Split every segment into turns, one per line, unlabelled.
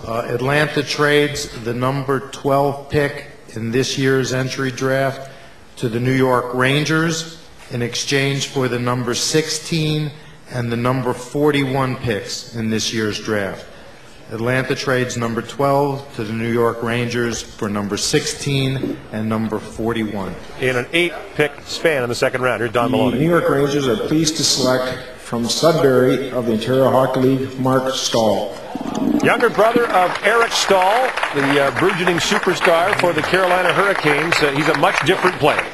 Atlanta trades the number 12 pick in this year's entry draft to the New York Rangers in exchange for the number 16 and the number 41 picks in this year's draft. Atlanta trades number 12 to the New York Rangers for number 16 and number 41.
In an 8-pick span in the second round. Here's Don Maloney.
The New York Rangers are pleased to select from Sudbury of the Ontario Hockey League, Marc Staal.
Younger brother of Alex Staal, the burgeoning superstar for the Carolina Hurricanes. He's a much different player.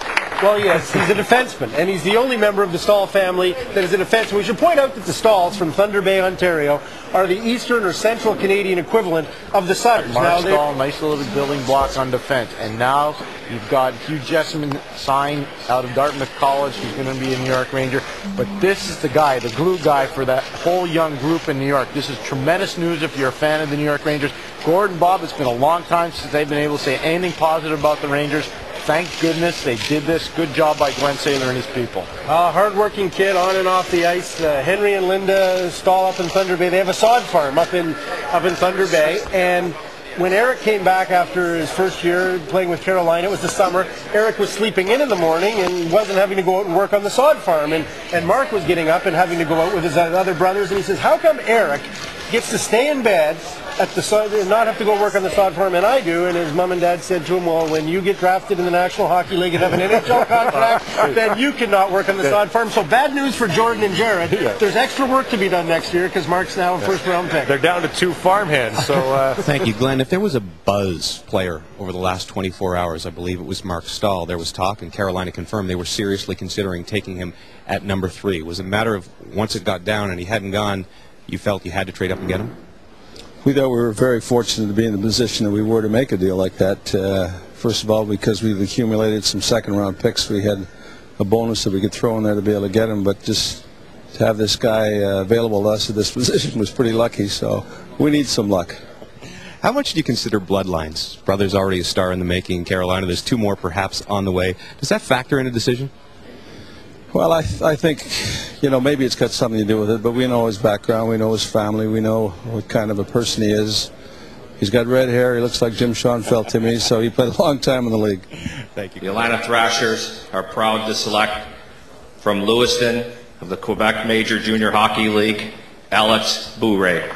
Well, yes, he's a defenseman, and he's the only member of the Staal family that is a defenseman. We should point out that the Staals from Thunder Bay, Ontario, are the eastern or central Canadian equivalent of the Sutters.
Marc Staal, nice little building block on defense. And now you've got Hugh Jessamine signed out of Dartmouth College. He's going to be a New York Ranger. But this is the guy, the glue guy for that whole young group in New York. This is tremendous news if you're a fan of the New York Rangers. Gordon, Bob, it's been a long time since they've been able to say anything positive about the Rangers. Thank goodness they did this. Good job by Glenn Saylor and his people.
Hard-working kid on and off the ice. Henry and Linda Staal up in Thunder Bay. They have a sod farm up in Thunder Bay. And when Eric came back after his first year playing with Carolina, it was the summer, Eric was sleeping in the morning and wasn't having to go out and work on the sod farm. And Mark was getting up and having to go out with his other brothers. And he says, how come Eric gets to stay in bed at the sod and not have to go work on the sod farm, and I do? And his mom and dad said to him, well, when you get drafted in the National Hockey League and have an NHL contract, then you cannot work on the sod farm. So bad news for Jordan and Jared. There's extra work to be done next year because Mark's now a first-round pick.
They're down to 2 farmhands. So
thank you, Glenn. If there was a buzz player over the last 24 hours, I believe it was Marc Staal. There was talk, and Carolina confirmed they were seriously considering taking him at number 3. Was it a matter of once it got down and he hadn't gone, you felt you had to trade up and get him?
We thought we were very fortunate to be in the position that we were to make a deal like that. First of all, because we've accumulated some second-round picks, we had a bonus that we could throw in there to be able to get him. But just to have this guy available to us at this position was pretty lucky. So we need some luck.
How much do you consider bloodlines? Brother's already a star in the making in Carolina. There's 2 more perhaps on the way. Does that factor in a decision?
Well, I think, maybe it's got something to do with it, but we know his background, we know his family, we know what kind of a person he is. He's got red hair, he looks like Jim Schoenfeld to me, so he played a long time in the league.
Thank you.
The Atlanta Thrashers are proud to select from Lewiston of the Quebec Major Junior Hockey League, Alex Bourret.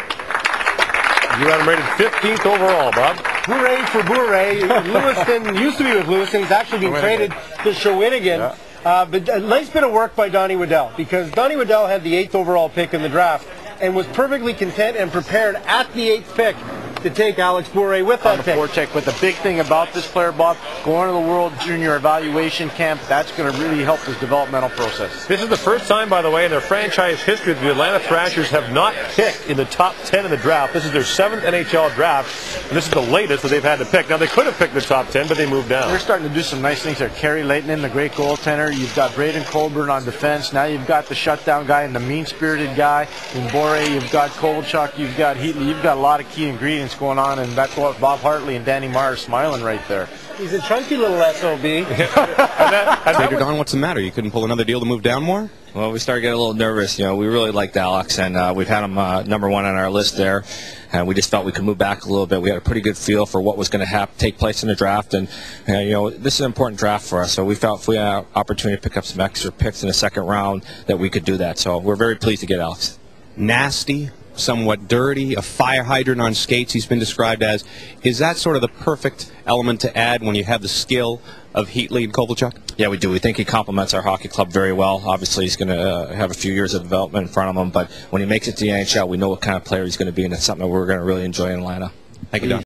You had him rated 15th overall, Bob.
Hooray for Bourret. Lewiston used to be with Lewiston. He's actually been traded to Shawinigan.
Yeah.
But a nice bit of work by Donnie Waddell, because Donnie Waddell had the 8th overall pick in the draft and was perfectly content and prepared at the 8th pick to take Alex Bourret with that pick.
But the big thing about this player, Bob, going to the World Junior Evaluation Camp, that's going to really help his developmental process.
This is the first time, by the way, in their franchise history that the Atlanta Thrashers have not picked in the top 10 in the draft. This is their 7th NHL draft, and this is the latest that they've had to pick. Now, they could have picked the top 10, but they moved down.
We're starting to do some nice things there. Kerry Leighton, the great goaltender. You've got Braden Colburn on defense. Now you've got the shutdown guy and the mean-spirited guy. In Bourret, you've got Kovalchuk, you've got Heatley. You've got a lot of key ingredients going on, and that's what Bob Hartley and Danny Marr are smiling right there.
He's a chunky little SOB.
Trader Don, what's the matter? You couldn't pull another deal to move down more?
Well, we started getting a little nervous. We really liked Alex, and we've had him number 1 on our list there. And we just felt we could move back a little bit. We had a pretty good feel for what was going to take place in the draft. And, this is an important draft for us. So we felt if we had an opportunity to pick up some extra picks in the second round that we could do that. So we're very pleased to get Alex.
Nasty, somewhat dirty, a fire hydrant on skates he's been described as. Is that sort of the perfect element to add when you have the skill of Heatley and Kovalchuk?
Yeah, we do. We think he complements our hockey club very well. Obviously, he's going to have a few years of development in front of him, but when he makes it to the NHL, we know what kind of player he's going to be, and it's something that we're going to really enjoy in Atlanta.
Thank you, Don.